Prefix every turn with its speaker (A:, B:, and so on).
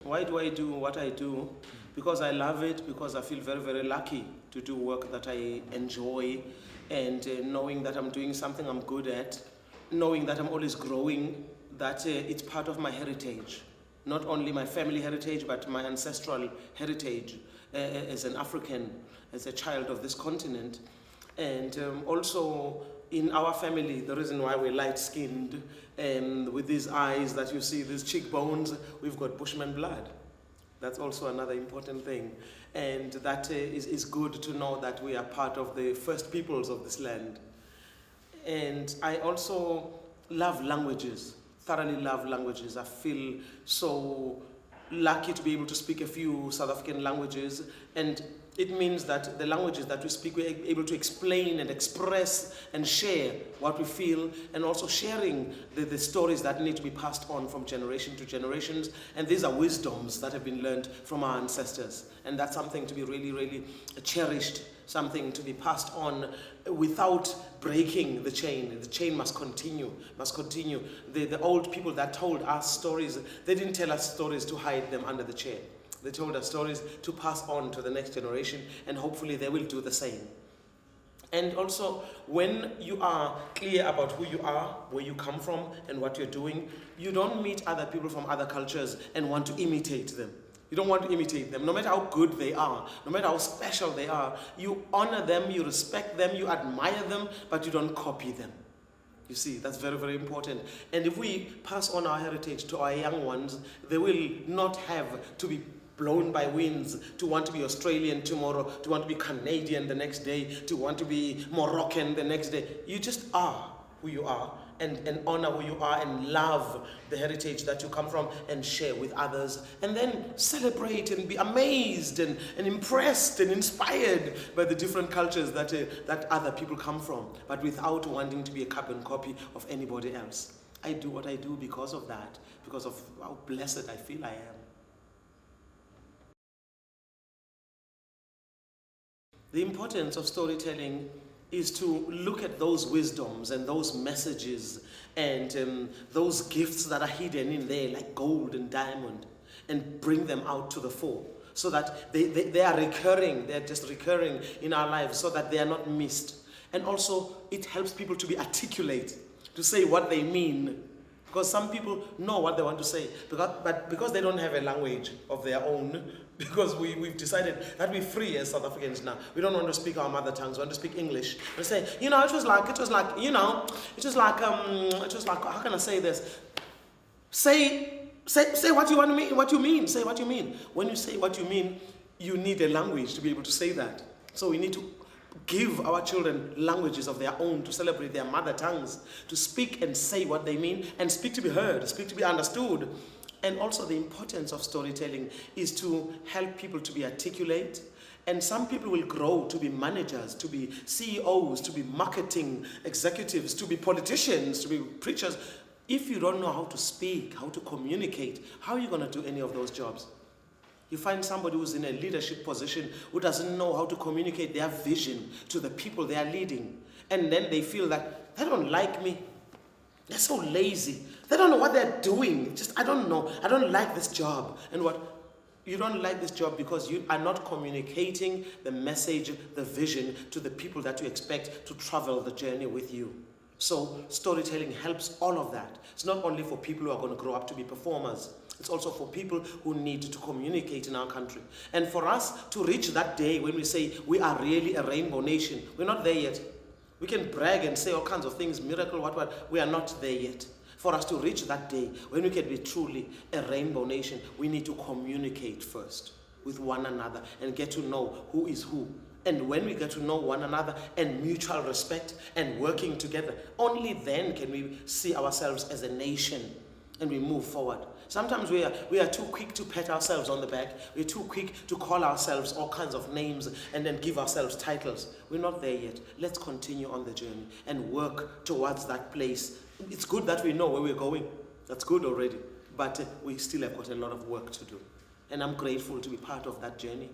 A: Why do I do what I do? Because I love it, because I feel very, very lucky to do work that I enjoy, and knowing that I'm doing something I'm good at, knowing that I'm always growing, that it's part of my heritage. Not only my family heritage, but my ancestral heritage as an African, as a child of this continent. And also in our family, the reason why we're light-skinned, with these eyes that you see, these cheekbones, we've got Bushman blood. That's also another important thing. And that is good to know that we are part of the first peoples of this land. And I also love languages, thoroughly love languages. I feel so lucky to be able to speak a few South African languages, and it means that the languages that we speak, we're able to explain and express and share what we feel, and also sharing the stories that need to be passed on from generation to generations. And these are wisdoms that have been learned from our ancestors. And that's something to be really, really cherished, something to be passed on without breaking the chain. The chain must continue, must continue. The old people that told us stories, they didn't tell us stories to hide them under the chair. They told us stories to pass on to the next generation, and hopefully they will do the same. And also, when you are clear about who you are, where you come from, and what you're doing, you don't meet other people from other cultures and want to imitate them. You don't want to imitate them, no matter how good they are, no matter how special they are. You honor them, you respect them, you admire them, but you don't copy them. You see, that's very, very important. And if we pass on our heritage to our young ones, they will not have to be blown by winds to want to be Australian tomorrow, to want to be Canadian the next day, to want to be Moroccan the next day. You just are who you are, and honor who you are, and love the heritage that you come from, and share with others, and then celebrate and be amazed and impressed and inspired by the different cultures that other people come from, but without wanting to be a carbon copy of anybody else. I do what I do because of that, because of how blessed I feel I am. The importance of storytelling is to look at those wisdoms and those messages and those gifts that are hidden in there like gold and diamond, and bring them out to the fore, so that they are recurring, they're just recurring in our lives, so that they are not missed. And also it helps people to be articulate, to say what they mean, because some people know what they want to say, but because they don't have a language of their own, because we've decided that we're free as South Africans now. We don't want to speak our mother tongues, we want to speak English. We say, it was like, how can I say this? Say what you want to mean, what you mean, say what you mean. When you say what you mean, you need a language to be able to say that. So we need to give our children languages of their own, to celebrate their mother tongues, to speak and say what they mean, and speak to be heard, speak to be understood. And also the importance of storytelling is to help people to be articulate. And some people will grow to be managers, to be CEOs, to be marketing executives, to be politicians, to be preachers. If you don't know how to speak, how to communicate, how are you going to do any of those jobs? You find somebody who's in a leadership position who doesn't know how to communicate their vision to the people they are leading. And then they feel that they don't like me. They're so lazy. They don't know what they're doing. I don't know. I don't like this job. And what? You don't like this job because you are not communicating the message, the vision to the people that you expect to travel the journey with you. So storytelling helps all of that. It's not only for people who are going to grow up to be performers. It's also for people who need to communicate in our country. And for us to reach that day when we say we are really a rainbow nation, we're not there yet. We can brag and say all kinds of things, miracle, what, we are not there yet. For us to reach that day when we can be truly a rainbow nation, we need to communicate first with one another and get to know who is who. And when we get to know one another and mutual respect and working together, only then can we see ourselves as a nation and we move forward. Sometimes we are too quick to pat ourselves on the back. We're too quick to call ourselves all kinds of names and then give ourselves titles. We're not there yet. Let's continue on the journey and work towards that place. It's good that we know where we're going. That's good already. But we still have got a lot of work to do. And I'm grateful to be part of that journey.